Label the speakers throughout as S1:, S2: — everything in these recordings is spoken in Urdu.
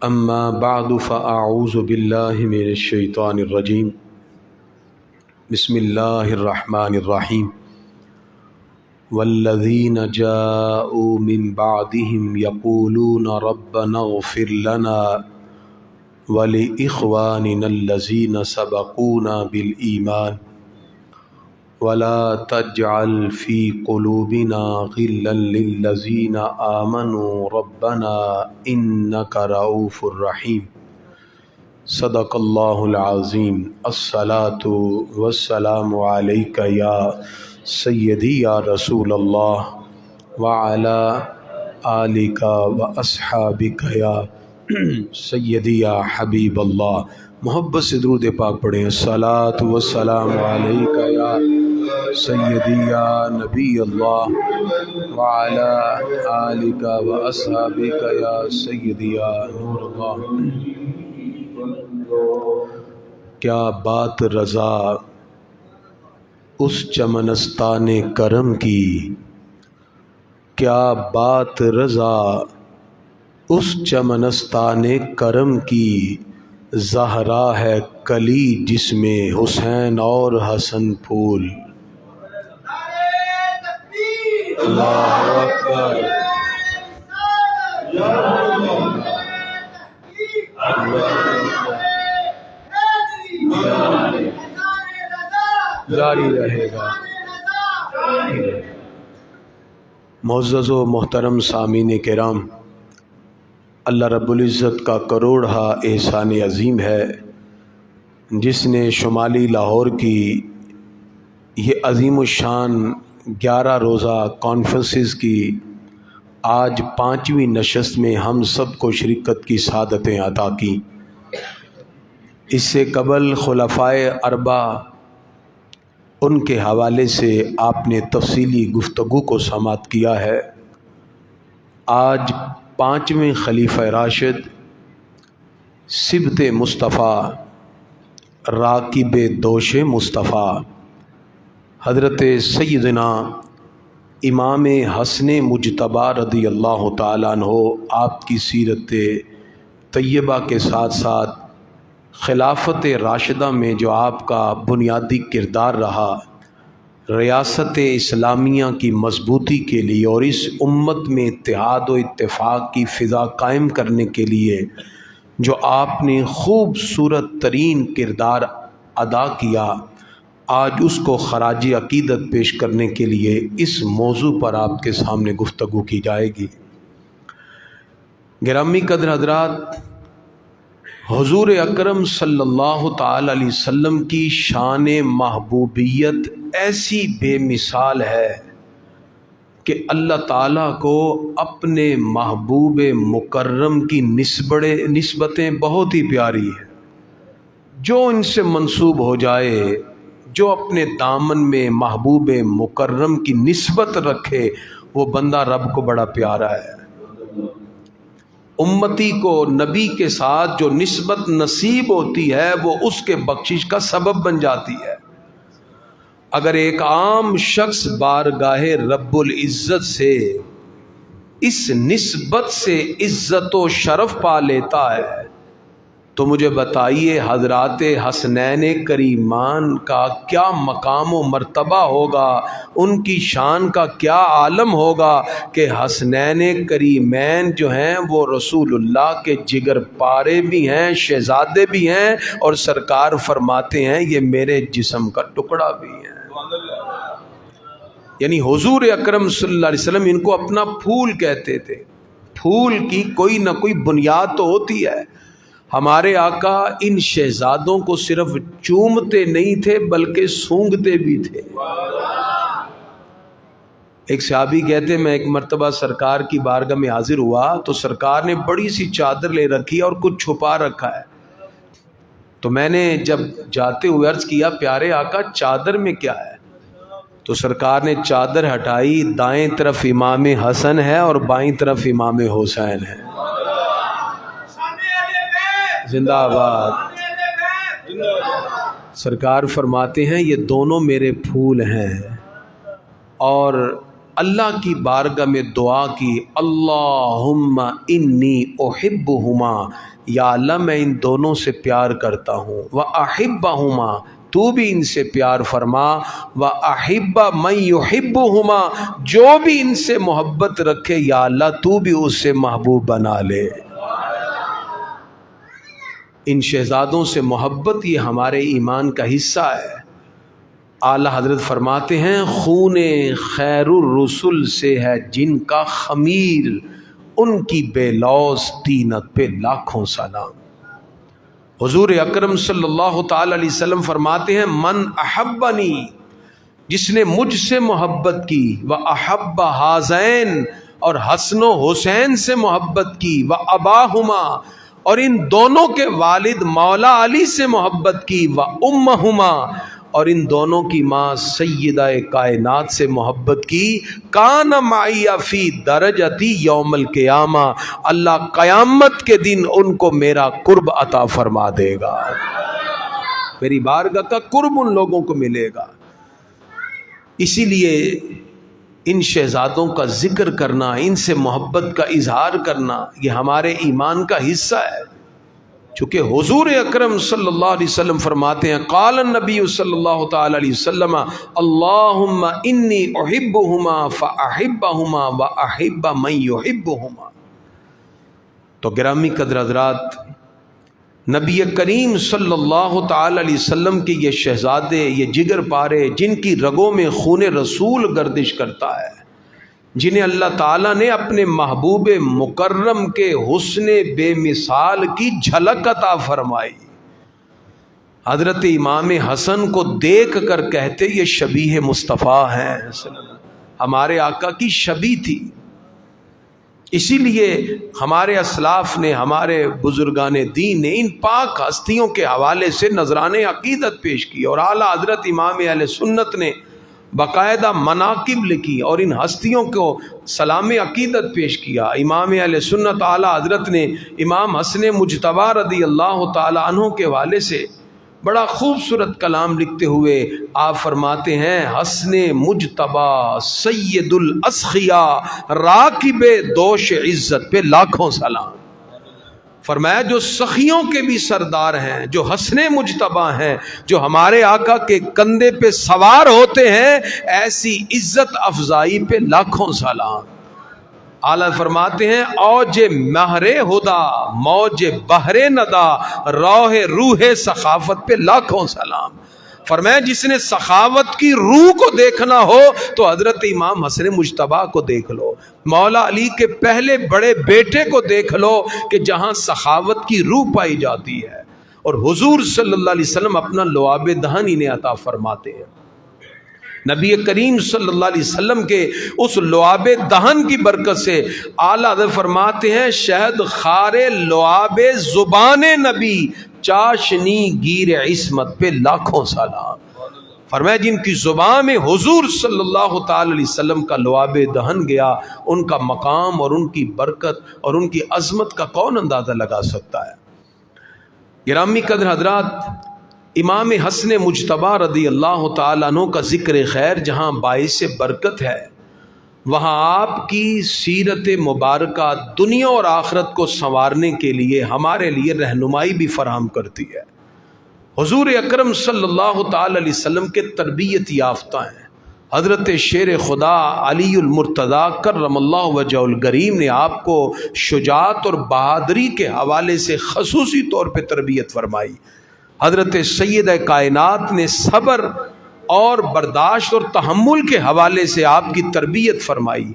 S1: اما بعد فاعوذ باللہ من الشیطان الرجیم بسم اللہ الرحمن الرحیم والذین جاءوا من بعدهم یقولون ربنا اغفر لنا ولإخواننا الذین سبقونا بالایمان ولا تجعل في قلوبنا غلا للذين آمنوا ربنا إنك رؤوف رحيم صدق الله العظيم الصلاة والسلام عليك يا سيدي يا رسول الله وعلى آلك وأصحابك يا سيدي يا حبيب الله. محبت سے درود پاک پڑھیں. الصلاة والسلام علیکہ یا سیدی یا نبی اللہ وعلی آلک و اصحابک یا سیدی یا نور اللہ. کیا بات رضا اس چمنستان کرم کی، کیا بات رضا اس چمنستان کرم کی، زہرا ہے کلی جس میں حسین اور حسن پھول. اللہ اکبر. جاری رہے گا. معزز و محترم سامعین کرام، اللہ رب العزت کا کروڑہا احسان عظیم ہے جس نے شمالی لاہور کی یہ عظیم الشان 11 روزہ کانفرنسز کی آج 5ویں نشست میں ہم سب کو شرکت کی سعادتیں عطا کی. اس سے قبل خلفائے اربعہ ان کے حوالے سے آپ نے تفصیلی گفتگو کو سماعت کیا ہے. آج 5ویں خلیفہ راشد سبط مصطفیٰ راکب دوش مصطفیٰ حضرت سیدنا امام حسن مجتبی رضی اللہ تعالیٰ عنہ آپ کی سیرت طیبہ کے ساتھ ساتھ خلافت راشدہ میں جو آپ کا بنیادی کردار رہا، ریاست اسلامیہ کی مضبوطی کے لیے اور اس امت میں اتحاد و اتفاق کی فضا قائم کرنے کے لیے جو آپ نے خوبصورت ترین کردار ادا کیا، آج اس کو خراج عقیدت پیش کرنے کے لیے اس موضوع پر آپ کے سامنے گفتگو کی جائے گی. گرامی قدر حضرات، حضور اکرم صلی اللہ تعالی علیہ وسلم کی شان محبوبیت ایسی بے مثال ہے کہ اللہ تعالیٰ کو اپنے محبوب مکرم کی نسبتیں بہت ہی پیاری ہیں. جو ان سے منسوب ہو جائے، جو اپنے دامن میں محبوب مکرم کی نسبت رکھے، وہ بندہ رب کو بڑا پیارا ہے. امتی کو نبی کے ساتھ جو نسبت نصیب ہوتی ہے وہ اس کے بخشش کا سبب بن جاتی ہے. اگر ایک عام شخص بارگاہ رب العزت سے اس نسبت سے عزت و شرف پا لیتا ہے تو مجھے بتائیے حضرات حسنین کریمان کا کیا مقام و مرتبہ ہوگا، ان کی شان کا کیا عالم ہوگا کہ حسنین کریمین جو ہیں وہ رسول اللہ کے جگر پارے بھی ہیں، شہزادے بھی ہیں، اور سرکار فرماتے ہیں یہ میرے جسم کا ٹکڑا بھی ہیں. یعنی حضور اکرم صلی اللہ علیہ وسلم ان کو اپنا پھول کہتے تھے. پھول کی کوئی نہ کوئی بنیاد تو ہوتی ہے. ہمارے آقا ان شہزادوں کو صرف چومتے نہیں تھے بلکہ سونگھتے بھی تھے. ایک صحابی کہتے میں ایک مرتبہ سرکار کی بارگاہ میں حاضر ہوا تو سرکار نے بڑی سی چادر لے رکھی اور کچھ چھپا رکھا ہے. تو میں نے جب جاتے ہوئے عرض کیا پیارے آقا چادر میں کیا ہے؟ تو سرکار نے چادر ہٹائی، دائیں طرف امام حسن ہے اور بائیں طرف امام حسین ہے. زندہ آباد. سرکار فرماتے ہیں یہ دونوں میرے پھول ہیں اور اللہ کی بارگاہ میں دعا کی، اللہم انی احبہما، یا اللہ میں ان دونوں سے پیار کرتا ہوں، وَأَحِبَّهُمَا، تو بھی ان سے پیار فرما، وَأَحِبَّ مَن يُحِبُّهُمَا، جو بھی ان سے محبت رکھے یا اللہ تو بھی اس سے محبوب بنا لے۔ ان شہزادوں سے محبت یہ ہمارے ایمان کا حصہ ہے۔ اعلیٰ حضرت فرماتے ہیں خون خیر الرسل سے ہے جن کا خمیر، ان کی بے لوث طینت پہ لاکھوں سلام۔ حضور اکرم صلی اللہ تعالی علیہ وسلم فرماتے ہیں من احبنی، جس نے مجھ سے محبت کی، وَأَحَبَّ ہَذَینَ، اور حسن و حسین سے محبت کی، وَأَبَاهُمَا، اور ان دونوں کے والد مولا علی سے محبت کی، وَأُمَّهُمَا، اور ان دونوں کی ماں سیدہ کائنات سے محبت کی، کان معی فی درجتی یوم القیامہ، اللہ قیامت کے دن ان کو میرا قرب عطا فرما دے گا، میری بارگاہ کا قرب ان لوگوں کو ملے گا۔ اسی لیے ان شہزادوں کا ذکر کرنا، ان سے محبت کا اظہار کرنا، یہ ہمارے ایمان کا حصہ ہے۔ چونکہ حضور اکرم صلی اللہ علیہ وسلم فرماتے ہیں قال النبی صلی اللہ تعالی علیہ وسلم اللہم انی احبہما فاحبہما واحب من یحبہما۔ تو گرامی قدر حضرات، نبی کریم صلی اللہ تعالی علیہ وسلم کے یہ شہزادے، یہ جگر پارے جن کی رگوں میں خون رسول گردش کرتا ہے، جنہیں اللہ تعالیٰ نے اپنے محبوب مکرم کے حسن بے مثال کی جھلک عطا فرمائی، حضرت امام حسن کو دیکھ کر کہتے یہ شبیہ مصطفیٰ ہیں، ہمارے آقا کی شبیہ تھی۔ اسی لیے ہمارے اسلاف نے، ہمارے بزرگان دین نے ان پاک ہستیوں کے حوالے سے نذران عقیدت پیش کی، اور اعلیٰ حضرت امام اہل سنت نے باقاعدہ مناقب لکھی اور ان ہستیوں کو سلام عقیدت پیش کیا۔ امام اہل سنت اعلیٰ حضرت نے امام حسن مجتبی رضی اللہ تعالی عنہ کے حوالے سے بڑا خوبصورت کلام لکھتے ہوئے آپ فرماتے ہیں حسن مجتبی سید الاسخیاء راکب دوش عزت پہ لاکھوں سلام۔ فرمایا جو سخیوں کے بھی سردار ہیں، جو حسن مجتبی ہیں، جو ہمارے آقا کے کندھے پہ سوار ہوتے ہیں، ایسی عزت افزائی پہ لاکھوں سلام۔ اعلیٰ فرماتے ہیں اوج مہر ہدا موج بحر ندا روح روح سخاوت پہ لاکھوں سلام۔ فرمایا جس نے سخاوت کی روح کو دیکھنا ہو تو حضرت امام حسن مجتبی کو دیکھ لو، مولا علی کے پہلے بڑے بیٹے کو دیکھ لو کہ جہاں سخاوت کی روح پائی جاتی ہے، اور حضور صلی اللہ علیہ وسلم اپنا لعاب دہن انہیں عطا فرماتے ہیں۔ نبی کریم صلی اللہ علیہ وسلم کے اس لعاب دہن کی برکت سے اعلیٰ حضرت فرماتے ہیں شہد خار لعاب زبان نبی چاشنی گیر عصمت پہ لاکھوں سلام۔ فرمایا جن کی زبان میں حضور صلی اللہ تعالی علیہ وسلم کا لعاب دہن گیا، ان کا مقام اور ان کی برکت اور ان کی عظمت کا کون اندازہ لگا سکتا ہے۔ گرامی قدر حضرات، امام حسن مجتبی رضی اللہ تعالیٰ عنہ کا ذکر خیر جہاں باعث برکت ہے، وہاں آپ کی سیرت مبارکہ دنیا اور آخرت کو سنوارنے کے لیے ہمارے لیے رہنمائی بھی فراہم کرتی ہے۔ حضور اکرم صلی اللہ تعالی علیہ وسلم کے تربیت یافتہ ہیں۔ حضرت شیر خدا علی المرتضیٰ کرم اللہ وجہ الکریم نے آپ کو شجاعت اور بہادری کے حوالے سے خصوصی طور پہ تربیت فرمائی۔ حضرت سیدہ کائنات نے صبر اور برداشت اور تحمل کے حوالے سے آپ کی تربیت فرمائی۔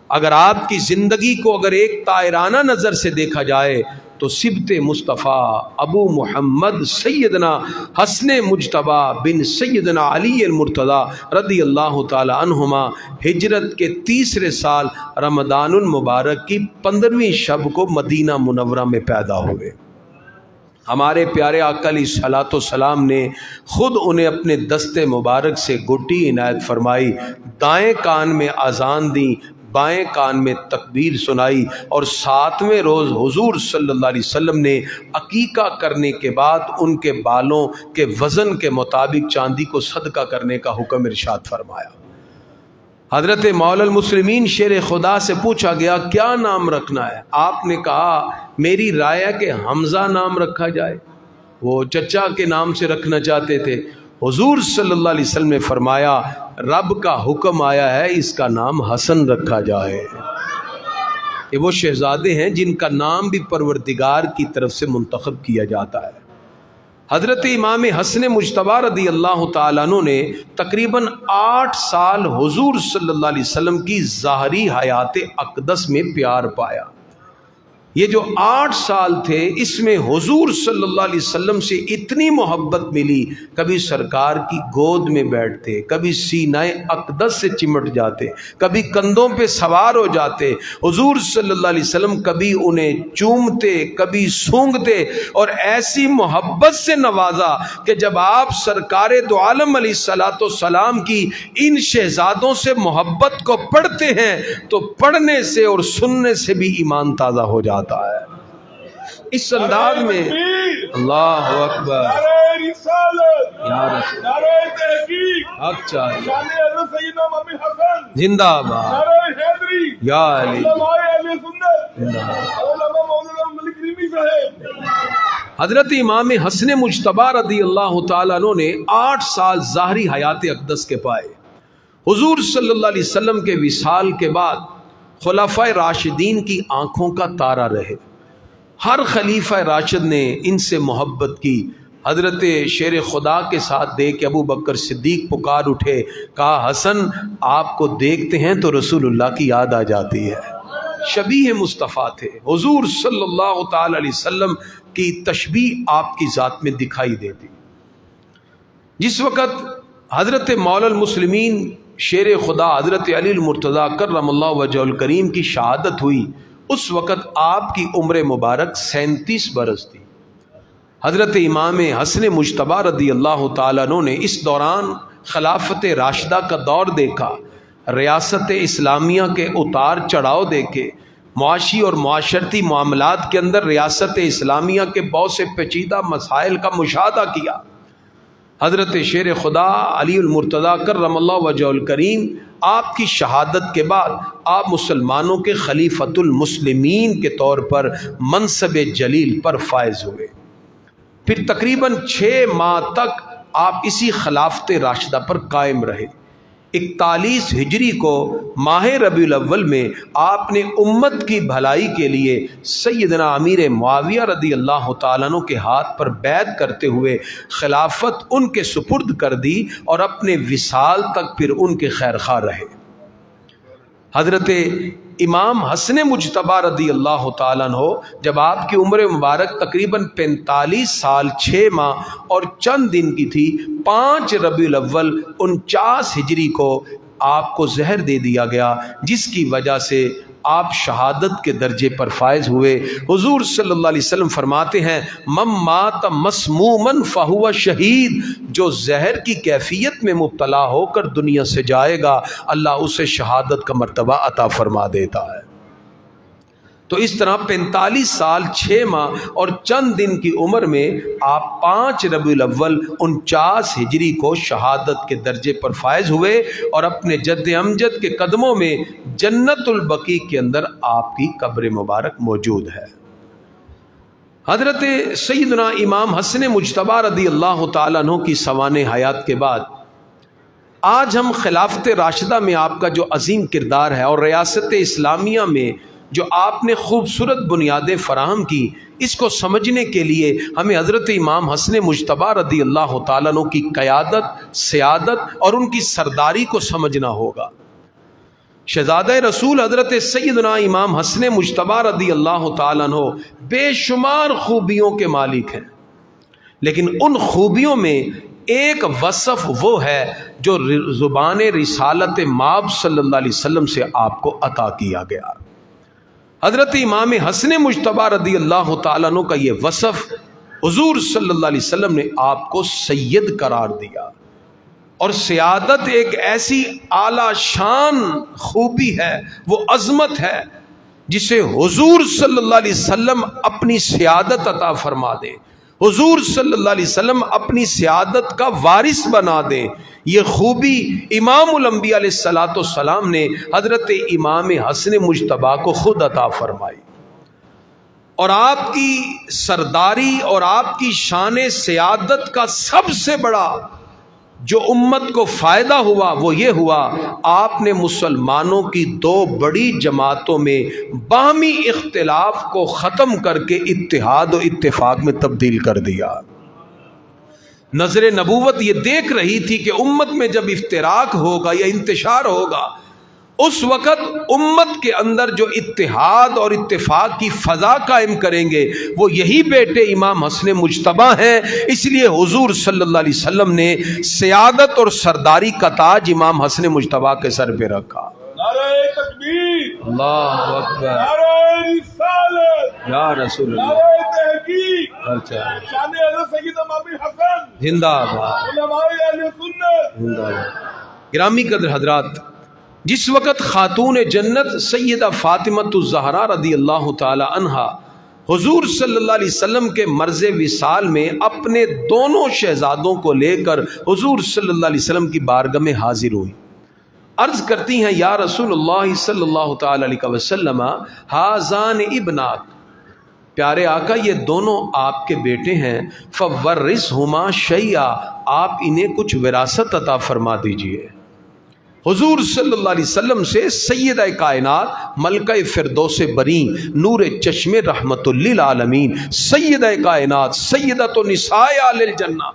S1: اگر آپ کی زندگی کو اگر ایک طائرانہ نظر سے دیکھا جائے تو سبط مصطفیٰ ابو محمد سیدنا حسن مجتبی بن سیدنا علی المرتضیٰ رضی اللہ تعالی عنہما ہجرت کے تیسرے سال رمضان المبارک کی 15ویں شب کو مدینہ منورہ میں پیدا ہوئے۔ ہمارے پیارے آقا علیہ الصلوۃ والسلام نے خود انہیں اپنے دست مبارک سے گھٹی عنایت فرمائی، دائیں کان میں اذان دی، بائیں کان میں تکبیر سنائی، اور 7ویں روز حضور صلی اللہ علیہ وسلم نے عقیقہ کرنے کے بعد ان کے بالوں کے وزن کے مطابق چاندی کو صدقہ کرنے کا حکم ارشاد فرمایا۔ حضرت مولا المسلمین شیر خدا سے پوچھا گیا کیا نام رکھنا ہے؟ آپ نے کہا میری رائے ہے کہ حمزہ نام رکھا جائے۔ وہ چچا کے نام سے رکھنا چاہتے تھے۔ حضور صلی اللہ علیہ وسلم نے فرمایا رب کا حکم آیا ہے اس کا نام حسن رکھا جائے۔ یہ وہ شہزادے ہیں جن کا نام بھی پروردگار کی طرف سے منتخب کیا جاتا ہے۔ حضرت امام حسن مجتبی رضی اللہ تعالیٰ عنہ نے تقریباً 8 سال حضور صلی اللہ علیہ وسلم کی ظاہری حیات اقدس میں پیار پایا۔ یہ جو 8 سال تھے اس میں حضور صلی اللہ علیہ وسلم سے اتنی محبت ملی، کبھی سرکار کی گود میں بیٹھتے، کبھی سینہ اقدس سے چمٹ جاتے، کبھی کندھوں پہ سوار ہو جاتے۔ حضور صلی اللہ علیہ وسلم کبھی انہیں چومتے، کبھی سونگتے، اور ایسی محبت سے نوازا کہ جب آپ سرکار دو عالم علیہ الصلوۃ والسلام کی ان شہزادوں سے محبت کو پڑھتے ہیں تو پڑھنے سے اور سننے سے بھی ایمان تازہ ہو جاتا ہے۔ اس انداز میں اللہ اکبر یا رسول حق چاہیے زندہ باد یا علی حضرت امام حسن مجتبی رضی اللہ تعالیٰ عنہ نے 8 سال ظاہری حیات اقدس کے پائے۔ حضور صلی اللہ علیہ وسلم کے وصال کے بعد خلفائے راشدین کی آنکھوں کا تارا رہے۔ ہر خلیفہ راشد نے ان سے محبت کی۔ حضرت شیر خدا کے ساتھ دیکھ کے ابو بکر صدیق پکار اٹھے، کہا حسن آپ کو دیکھتے ہیں تو رسول اللہ کی یاد آ جاتی ہے۔ شبیہ مصطفیٰ تھے، حضور صلی اللہ تعالی علیہ وسلم کی تشبیہ آپ کی ذات میں دکھائی دیتی۔ جس وقت حضرت مولا المسلمین شیر خدا حضرت علی المرتضیٰ کرم اللہ وجہہ الکریم کی شہادت ہوئی، اس وقت آپ کی عمر مبارک 37 برس تھی۔ حضرت امام حسن مجتبی رضی اللہ تعالیٰ عنہ نے اس دوران خلافت راشدہ کا دور دیکھا، ریاست اسلامیہ کے اتار چڑھاؤ دیکھے، معاشی اور معاشرتی معاملات کے اندر ریاست اسلامیہ کے بہت سے پیچیدہ مسائل کا مشاہدہ کیا۔ حضرت شیر خدا علی المرتضیٰ کرم اللہ وجہہ الکریم آپ کی شہادت کے بعد آپ مسلمانوں کے خلیفۃ المسلمین کے طور پر منصب جلیل پر فائز ہوئے۔ پھر تقریباً 6 ماہ تک آپ اسی خلافت راشدہ پر قائم رہے۔ 41 ہجری کو ماہ ربیع الاول میں آپ نے امت کی بھلائی کے لیے سیدنا امیر معاویہ رضی اللہ تعالیٰ عنہ کے ہاتھ پر بیعت کرتے ہوئے خلافت ان کے سپرد کر دی اور اپنے وصال تک پھر ان کے خیر خواہ رہے۔ حضرت امام حسن مجتبی رضی اللہ تعالیٰ عنہ جب آپ کی عمر مبارک تقریباً 45 سال 6 ماہ اور چند دن کی تھی، 5 ربیع الاول 49 ہجری کو آپ کو زہر دے دیا گیا، جس کی وجہ سے آپ شہادت کے درجے پر فائز ہوئے۔ حضور صلی اللہ علیہ وسلم فرماتے ہیں من مات مسموما فہو شہید، جو زہر کی کیفیت میں مبتلا ہو کر دنیا سے جائے گا اللہ اسے شہادت کا مرتبہ عطا فرما دیتا ہے۔ تو اس طرح 45 سال 6 ماہ اور چند دن کی عمر میں آپ 5 ربیع الاول 49 ہجری کو شہادت کے درجے پر فائز ہوئے اور اپنے جد امجد کے قدموں میں جنت البقیع کے اندر آپ کی قبر مبارک موجود ہے۔ حضرت سیدنا امام حسن مجتبی رضی اللہ تعالیٰ عنہ کی سوانح حیات کے بعد آج ہم خلافت راشدہ میں آپ کا جو عظیم کردار ہے اور ریاست اسلامیہ میں جو آپ نے خوبصورت بنیادیں فراہم کی، اس کو سمجھنے کے لیے ہمیں حضرت امام حسن مجتبی رضی اللہ تعالیٰ عنہ کی قیادت، سیادت اور ان کی سرداری کو سمجھنا ہوگا۔ شہزادہ رسول حضرت سیدنا امام حسن مجتبی رضی اللہ تعالیٰ عنہ بے شمار خوبیوں کے مالک ہیں، لیکن ان خوبیوں میں ایک وصف وہ ہے جو زبان رسالت مآب صلی اللہ علیہ وسلم سے آپ کو عطا کیا گیا۔ حضرت امام حسن مجتبی رضی اللہ تعالیٰ عنہ کا یہ وصف حضور صلی اللہ علیہ وسلم نے آپ کو سید قرار دیا، اور سیادت ایک ایسی اعلیٰ شان خوبی ہے، وہ عظمت ہے جسے حضور صلی اللہ علیہ وسلم اپنی سیادت عطا فرما دیں، حضور صلی اللہ علیہ وسلم اپنی سیادت کا وارث بنا دیں، یہ خوبی امام الانبیاء علیہ الصلوۃ والسلام نے حضرت امام حسن مجتبیٰ کو خود عطا فرمائی، اور آپ کی سرداری اور آپ کی شان سیادت کا سب سے بڑا جو امت کو فائدہ ہوا وہ یہ ہوا، آپ نے مسلمانوں کی دو بڑی جماعتوں میں باہمی اختلاف کو ختم کر کے اتحاد و اتفاق میں تبدیل کر دیا۔ نظر نبوت یہ دیکھ رہی تھی کہ امت میں جب افتراق ہوگا یا انتشار ہوگا، اس وقت امت کے اندر جو اتحاد اور اتفاق کی فضا قائم کریں گے وہ یہی بیٹے امام حسن مجتبیٰ ہیں۔ اس لیے حضور صلی اللہ علیہ وسلم نے سیادت اور سرداری کا تاج امام حسن مجتبیٰ کے سر پہ رکھا۔
S2: نعرہ تکبیر،
S1: اللہ اکبر،
S2: نعرہ رسالت،
S1: یا رسول اللہ،
S2: نعرہ تحقیق،
S1: اچھا،
S2: شان حضرت سید امام حسن،
S1: زندہ باد،
S2: علماء اہل سنت،
S1: زندہ باد۔ گرامی قدر حضرات، جس وقت خاتون جنت سیدہ فاطمہ الزہرا رضی اللہ تعالی عنہا حضور صلی اللہ علیہ وسلم کے مرض وصال میں اپنے دونوں شہزادوں کو لے کر حضور صلی اللہ علیہ وسلم کی بارگاہ میں حاضر ہوئی، عرض کرتی ہیں یا رسول اللہ صلی اللہ تعالی علیہ وسلم ہذان ابناک، پیارے آقا یہ دونوں آپ کے بیٹے ہیں، فورثہما شیئا، آپ انہیں کچھ وراثت عطا فرما دیجئے۔ حضور صلی اللہ علیہ وسلم سے سیدہ کائنات ملکہ فردوس بری نور چشم رحمت للعالمین سیدہ کائنات سیدۃ نساء اہل الجنہ،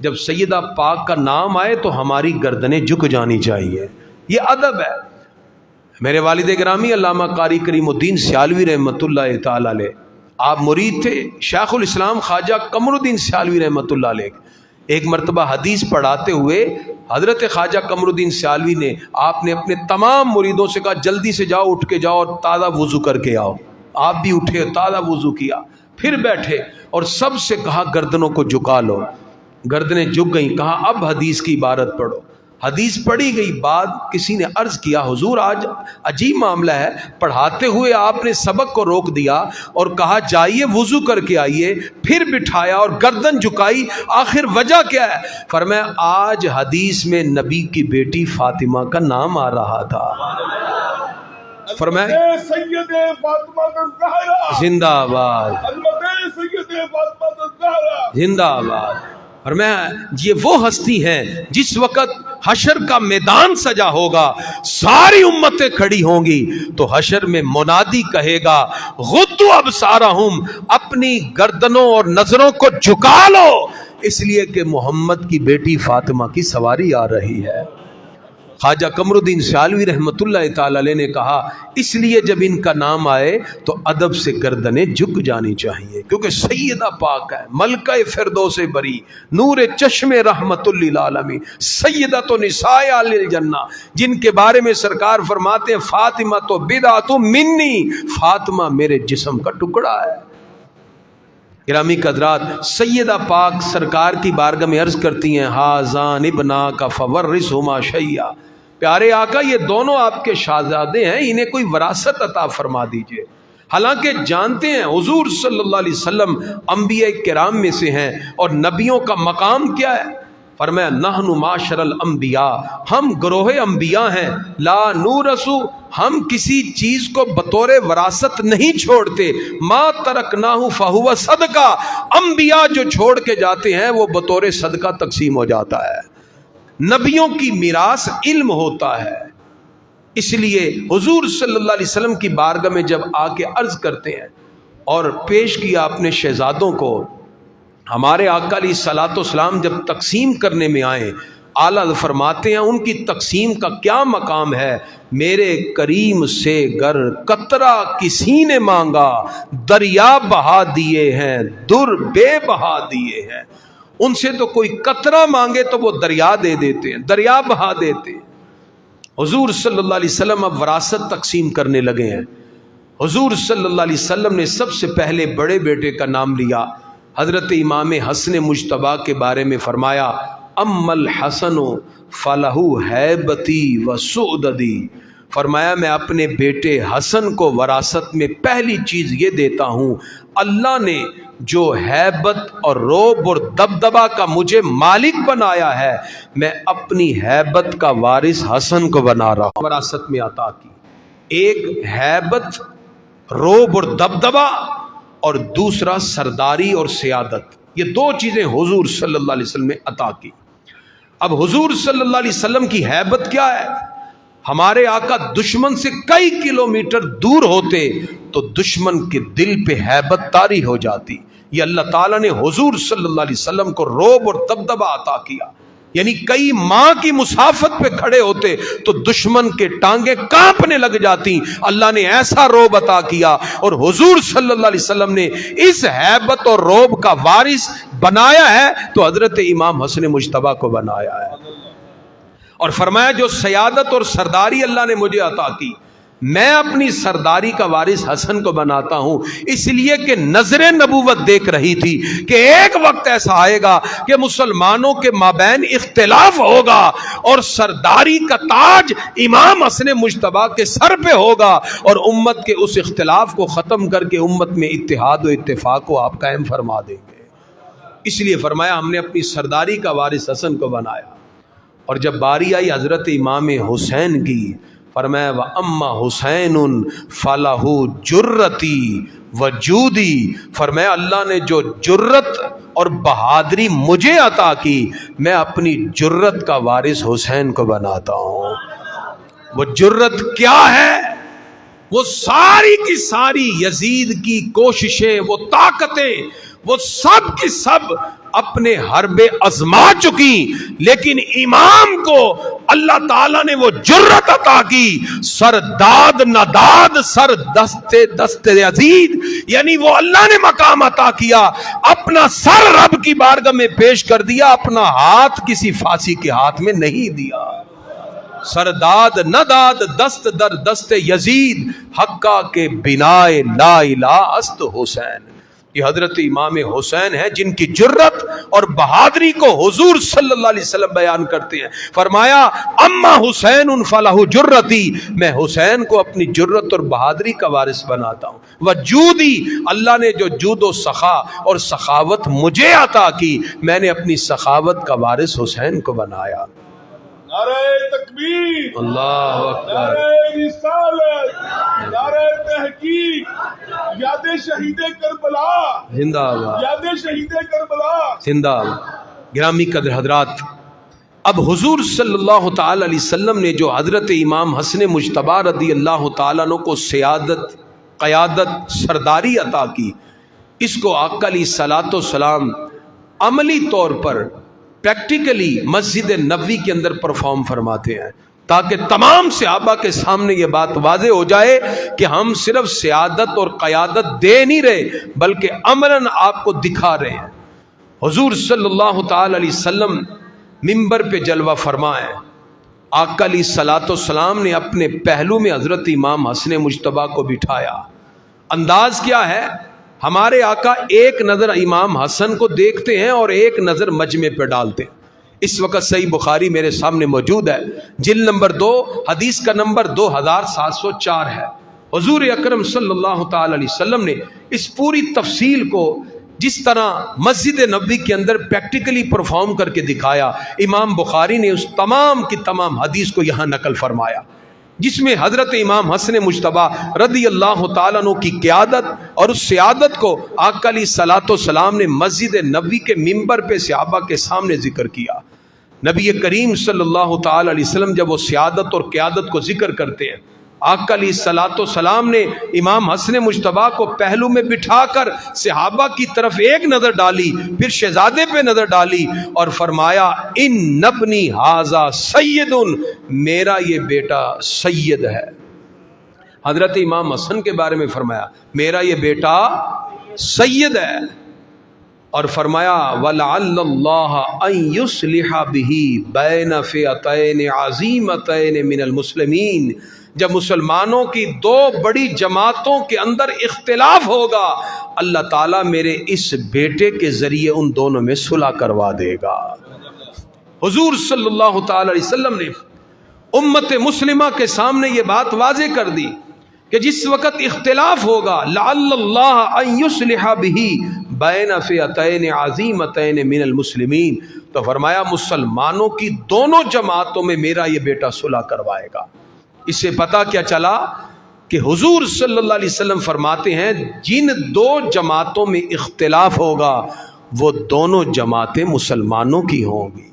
S1: جب سیدہ پاک کا نام آئے تو ہماری گردنیں جھک جانی چاہیے، یہ ادب ہے۔ میرے والد گرامی علامہ قاری کریم الدین سیالوی رحمۃ اللہ تعالی علیہ، آپ مرید تھے شیخ الاسلام خواجہ قمر الدین سیالوی رحمۃ اللہ علیہ۔ ایک مرتبہ حدیث پڑھاتے ہوئے حضرت خواجہ قمر الدین سیالوی نے آپ نے اپنے تمام مریدوں سے کہا جلدی سے جاؤ، اٹھ کے جاؤ اور تازہ وضو کر کے آؤ۔ آپ بھی اٹھے، تازہ وضو کیا، پھر بیٹھے اور سب سے کہا گردنوں کو جھکا لو، گردنیں جھک گئیں، کہا اب حدیث کی عبارت پڑھو، حدیث پڑھی گئی۔ بعد کسی نے عرض کیا حضور آج عجیب معاملہ ہے، پڑھاتے ہوئے آپ نے سبق کو روک دیا اور کہا جائیے وضو کر کے آئیے، پھر بٹھایا اور گردن جھکائی، آخر وجہ کیا ہے؟ فرمایا آج حدیث میں نبی کی بیٹی فاطمہ کا نام آ رہا تھا۔ فرمایا
S2: سید فاطمہ الزہرا
S1: زندہ آباد،
S2: سید فاطمہ الزہرا
S1: زندہ آباد۔ فرمایا یہ وہ ہستی ہیں جس وقت حشر کا میدان سجا ہوگا، ساری امتیں کھڑی ہوں گی تو حشر میں منادی کہے گا غضوا ابصارہم، اپنی گردنوں اور نظروں کو جھکا لو، اس لیے کہ محمد کی بیٹی فاطمہ کی سواری آ رہی ہے۔ خواجہ قمر الدین سیالوی رحمۃ اللہ تعالی علیہ نے کہا اس لیے جب ان کا نام آئے تو ادب سے گردنیں جھک جانی چاہیے، کیونکہ سیدہ پاک ہے، ملکہ فردوس بری، نور چشم رحمت للعالمین، سیدۃ نساء اہل الجنہ، جن کے بارے میں سرکار فرماتے ہیں فاطمہ تو بضعۃ منی، فاطمہ میرے جسم کا ٹکڑا ہے۔ گرامی قدرات، سیدہ پاک سرکار کی بارگاہ میں عرض کرتی ہیں ہذان ابناک فورثہما شیئا، پیارے آقا یہ دونوں آپ کے شہزادے ہیں، انہیں کوئی وراثت عطا فرما دیجئے۔ حالانکہ جانتے ہیں حضور صلی اللہ علیہ وسلم انبیاء کرام میں سے ہیں اور نبیوں کا مقام کیا ہے؟ فرمایا نحن معاشر الانبیاء، ہم گروہ انبیاء ہیں، لا نورث، ہم کسی چیز کو بطور وراثت نہیں چھوڑتے، ما ترکناہ فہو صدقہ، انبیاء جو چھوڑ کے جاتے ہیں وہ بطور صدقہ تقسیم ہو جاتا ہے۔ نبیوں کی میراث علم ہوتا ہے، اس لیے حضور صلی اللہ علیہ وسلم کی بارگاہ میں جب آ کے عرض کرتے ہیں اور پیش کیا اپنے شہزادوں کو، ہمارے آقا علیہ الصلوۃ والسلام جب تقسیم کرنے میں آئے اعلیٰ فرماتے ہیں ان کی تقسیم کا کیا مقام ہے، میرے کریم سے گر قطرہ کسی نے مانگا، دریا بہا دیے ہیں، در بے بہا دیے ہیں۔ ان سے تو کوئی قطرہ مانگے تو وہ دریا دے دیتے ہیں، دریا بہا دیتے ہیں۔ حضور صلی اللہ علیہ وسلم اب وراثت تقسیم کرنے لگے ہیں۔ حضور صلی اللہ علیہ وسلم نے سب سے پہلے بڑے بیٹے کا نام لیا، حضرت امام حسن مجتبیٰ کے بارے میں فرمایا ام الحسن فلہ ہیبتی و سعددی، فرمایا میں اپنے بیٹے حسن کو وراثت میں پہلی چیز یہ دیتا ہوں، اللہ نے جو ہیبت اور رعب اور دبدبا کا مجھے مالک بنایا ہے، میں اپنی ہیبت کا وارث حسن کو بنا رہا ہوں۔ وراثت میں عطا کی ایک ہیبت، رعب اور دبدبا، اور دوسرا سرداری اور سیادت، یہ دو چیزیں حضور صلی اللہ علیہ وسلم نے عطا کی۔ اب حضور صلی اللہ علیہ وسلم کی ہیبت کیا ہے؟ ہمارے آقا دشمن سے کئی کلومیٹر دور ہوتے تو دشمن کے دل پہ ہیبت طاری ہو جاتی۔ یہ اللہ تعالیٰ نے حضور صلی اللہ علیہ وسلم کو رعب اور دبدبا عطا کیا، یعنی کئی ماہ کی مسافت پہ کھڑے ہوتے تو دشمن کے ٹانگیں کانپنے لگ جاتی، اللہ نے ایسا رعب عطا کیا۔ اور حضور صلی اللہ علیہ وسلم نے اس ہیبت اور رعب کا وارث بنایا ہے تو حضرت امام حسن مجتبیٰ کو بنایا ہے، اور فرمایا جو سیادت اور سرداری اللہ نے مجھے عطا کی، میں اپنی سرداری کا وارث حسن کو بناتا ہوں، اس لیے کہ نظر نبوت دیکھ رہی تھی کہ ایک وقت ایسا آئے گا کہ مسلمانوں کے مابین اختلاف ہوگا اور سرداری کا تاج امام حسن مجتبیٰ کے سر پہ ہوگا، اور امت کے اس اختلاف کو ختم کر کے امت میں اتحاد و اتفاق کو آپ قائم فرما دیں گے۔ اس لیے فرمایا ہم نے اپنی سرداری کا وارث حسن کو بنایا۔ اور جب باری آئی حضرت امام حسین کی، فرمایا وَأَمَّا حُسَيْنٌ فَلَهُ جُرَّتِي وَجُودِي، فرمایا اللہ نے جو جرت اور بہادری مجھے عطا کی، میں اپنی جرت کا وارث حسین کو بناتا ہوں۔ وہ جرت کیا ہے؟ وہ ساری کی ساری یزید کی کوششیں، وہ طاقتیں، وہ سب کی سب اپنے حربے آزما چکی، لیکن امام کو اللہ تعالیٰ نے وہ جرت عطا کی، سر داد نداد سر دست یزید، یعنی وہ اللہ نے مقام عطا کیا، اپنا سر رب کی بارگاہ میں پیش کر دیا، اپنا ہاتھ کسی فاسی کے ہاتھ میں نہیں دیا۔ سرداد نداد دست در دست یزید، حقا کے بنائے لا الہ است حسین۔ یہ حضرت امام حسین ہیں جن کی جرت اور بہادری کو حضور صلی اللہ علیہ وسلم بیان کرتے ہیں۔ فرمایا اما حسین فلہ جرتی، میں حسین کو اپنی جرت اور بہادری کا وارث بناتا ہوں۔ وجودی، اللہ نے جو جود و سخا اور سخاوت مجھے عطا کی، میں نے اپنی سخاوت کا وارث حسین کو بنایا۔
S2: نعرہ تکبیر،
S1: اللہ اکبر،
S2: نعرہ رسالت، نعرہ تحقیق، یاد شہید کربلا،
S1: زندہ باد،
S2: یاد شہید کربلا،
S1: زندہ باد۔ گرامی قدر حضرات، اب حضور صلی اللہ تعالی علیہ وسلم نے جو حضرت امام حسن مجتبیٰ رضی اللہ تعالیٰ عنہ کو سیادت، قیادت، سرداری عطا کی، اس کو آقا علیہ الصلوۃ والسلام عملی طور پر پریکٹیکلی مسجد نبوی کے اندر پرفارم فرماتے ہیں، تاکہ تمام صحابہ کے سامنے یہ بات واضح ہو جائے کہ ہم صرف سیادت اور قیادت دے نہیں رہے بلکہ عملاً آپ کو دکھا رہے ہیں۔ حضور صلی اللہ تعالی علیہ وسلم ممبر پہ جلوہ فرما ہے، آقا علیہ الصلوۃ والسلام نے اپنے پہلو میں حضرت امام حسن مجتبیٰ کو بٹھایا۔ انداز کیا ہے؟ ہمارے آقا ایک نظر امام حسن کو دیکھتے ہیں اور ایک نظر مجمع پہ ڈالتے ہیں۔ اس وقت صحیح بخاری میرے سامنے موجود ہے، جلد نمبر 2، حدیث کا نمبر 2704 ہے۔ حضور اکرم صلی اللہ تعالی علیہ وسلم نے اس پوری تفصیل کو جس طرح مسجد نبوی کے اندر پریکٹیکلی پرفارم کر کے دکھایا، امام بخاری نے اس تمام کی تمام حدیث کو یہاں نقل فرمایا، جس میں حضرت امام حسن مجتبیٰ رضی اللہ تعالیٰ عنہ کی قیادت اور اس سیادت کو آقا علیہ الصلوۃ والسلام نے مسجد نبوی کے ممبر پہ صحابہ کے سامنے ذکر کیا۔ نبی کریم صلی اللہ تعالی علیہ وسلم جب وہ سیادت اور قیادت کو ذکر کرتے ہیں، آقا علیہ الصلوۃ والسلام نے امام حسن مجتبیٰ کو پہلو میں بٹھا کر صحابہ کی طرف ایک نظر ڈالی، پھر شہزادے پہ نظر ڈالی اور فرمایا ان ابنی ھذا سید، میرا یہ بیٹا سید ہے۔ حضرت امام حسن کے بارے میں فرمایا میرا یہ بیٹا سید ہے، اور فرمایا وَلَعَلَّ اللَّهَ أَن يُصْلِحَ بِهِ بَيْنَ فِئَتَيْنِ عَظِيمَتَيْنِ مِنَ الْمُسْلِمِينَ، جب مسلمانوں کی دو بڑی جماعتوں کے اندر اختلاف ہوگا، اللہ تعالیٰ میرے اس بیٹے کے ذریعے ان دونوں میں صلح کروا دے گا۔ حضور صلی اللہ تعالی علیہ وسلم نے امت مسلمہ کے سامنے یہ بات واضح کر دی کہ جس وقت اختلاف ہوگا لعل اللہ ان یصلح بہ بین فئتین عظیمتین من المسلمین، تو فرمایا مسلمانوں کی دونوں جماعتوں میں میرا یہ بیٹا صلح کروائے گا۔ اس سے پتہ کیا چلا کہ حضور صلی اللہ علیہ وسلم فرماتے ہیں جن دو جماعتوں میں اختلاف ہوگا وہ دونوں جماعتیں مسلمانوں کی ہوں گی۔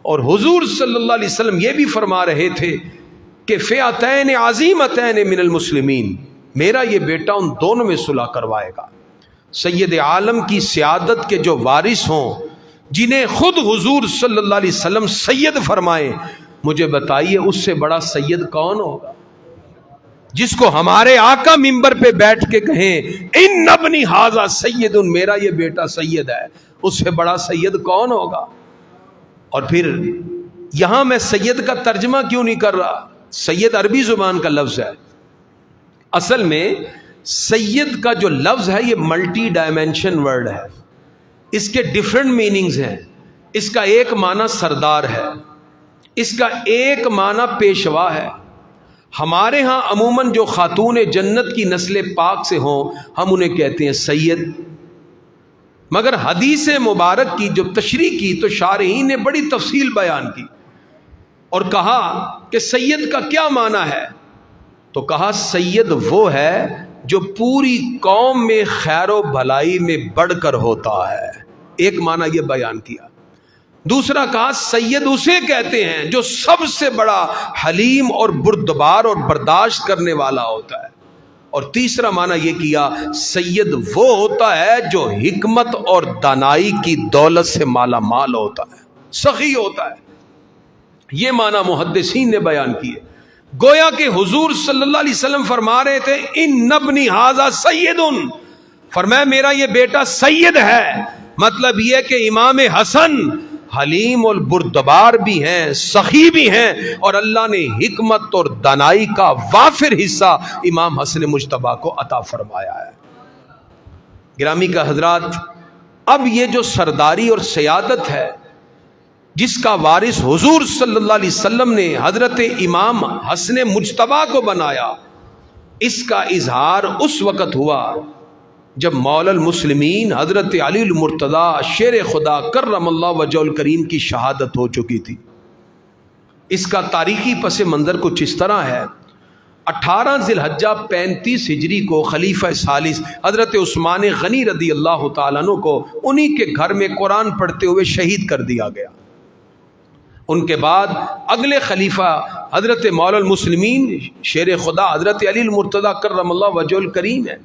S1: اور حضور صلی اللہ علیہ وسلم یہ بھی فرما رہے تھے کہ فئتین عظیمتین من المسلمین، میرا یہ بیٹا ان دونوں میں صلح کروائے گا۔ سید عالم کی سیادت کے جو وارث ہوں، جنہیں خود حضور صلی اللہ علیہ وسلم سید فرمائیں، مجھے بتائیے اس سے بڑا سید کون ہوگا؟ جس کو ہمارے آقا منبر پہ بیٹھ کے کہیں ان ابنی ھذا سید، میرا یہ بیٹا سید ہے، اس سے بڑا سید کون ہوگا؟ اور پھر یہاں میں سید کا ترجمہ کیوں نہیں کر رہا؟ سید عربی زبان کا لفظ ہے، اصل میں سید کا جو لفظ ہے یہ ملٹی ڈائمینشن ورڈ ہے، اس کے ڈیفرنٹ میننگز ہیں۔ اس کا ایک معنی سردار ہے، اس کا ایک معنی پیشوا ہے۔ ہمارے ہاں عموماً جو خاتون جنت کی نسل پاک سے ہوں ہم انہیں کہتے ہیں سید، مگر حدیث مبارک کی جو تشریح کی تو شارحین نے بڑی تفصیل بیان کی اور کہا کہ سید کا کیا معنی ہے؟ تو کہا سید وہ ہے جو پوری قوم میں خیر و بھلائی میں بڑھ کر ہوتا ہے، ایک معنی یہ بیان کیا۔ دوسرا کہا سید اسے کہتے ہیں جو سب سے بڑا حلیم اور بردبار اور برداشت کرنے والا ہوتا ہے، اور تیسرا معنی یہ کیا سید وہ ہوتا ہے جو حکمت اور دانائی کی دولت سے مالا مال ہوتا ہے، سخی ہوتا ہے۔ یہ معنی محدثین نے بیان کیے۔ گویا کہ حضور صلی اللہ علیہ وسلم فرما رہے تھے ان ابنی ھذا سید، فرمایا میرا یہ بیٹا سید ہے، مطلب یہ کہ امام حسن حلیم اور بردبار بھی ہیں، سخی بھی ہیں، اور اللہ نے حکمت اور دانائی کا وافر حصہ امام حسن مجتبیٰ کو عطا فرمایا ہے۔ گرامی کا حضرات، اب یہ جو سرداری اور سیادت ہے جس کا وارث حضور صلی اللہ علیہ وسلم نے حضرت امام حسن مجتبیٰ کو بنایا، اس کا اظہار اس وقت ہوا جب مولا المسلمین حضرت علی المرتضی شیر خدا کرم اللہ وجہ الکریم کی شہادت ہو چکی تھی۔ اس کا تاریخی پس منظر کچھ اس طرح ہے۔ 18 ذی الحجہ 35 ہجری کو خلیفہ ثالث حضرت عثمان غنی رضی اللہ تعالیٰ عنہ کو انہی کے گھر میں قرآن پڑھتے ہوئے شہید کر دیا گیا۔ ان کے بعد اگلے خلیفہ حضرت مولا المسلمین شیر خدا حضرت علی المرتضی کرم اللہ وجہ الکریم ہے۔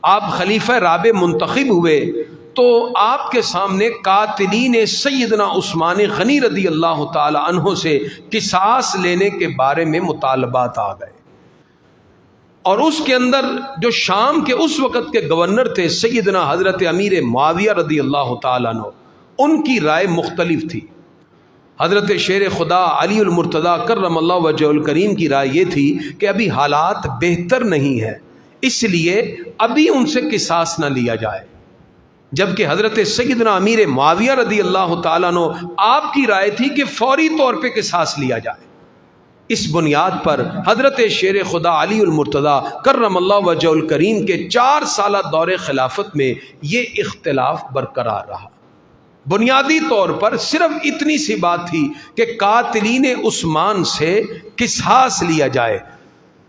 S1: آپ خلیفہ رابع منتخب ہوئے تو آپ کے سامنے قاتلین سیدنا عثمان غنی رضی اللہ تعالی عنہ سے قصاص لینے کے بارے میں مطالبات آ گئے، اور اس کے اندر جو شام کے اس وقت کے گورنر تھے سیدنا حضرت امیر معاویہ رضی اللہ تعالی عنہ، ان کی رائے مختلف تھی۔ حضرت شیر خدا علی المرتضی کرم اللہ وجہ الکریم کی رائے یہ تھی کہ ابھی حالات بہتر نہیں ہے، اس لیے ابھی ان سے قصاص نہ لیا جائے، جبکہ حضرت سیدنا امیر معاویہ رضی اللہ تعالیٰ عنہ آپ کی رائے تھی کہ فوری طور پہ قصاص لیا جائے۔ اس بنیاد پر حضرت شیر خدا علی المرتضی کرم اللہ وجہ الکریم کے 4 سالہ دور خلافت میں یہ اختلاف برقرار رہا۔ بنیادی طور پر صرف اتنی سی بات تھی کہ قاتلین عثمان سے قصاص لیا جائے۔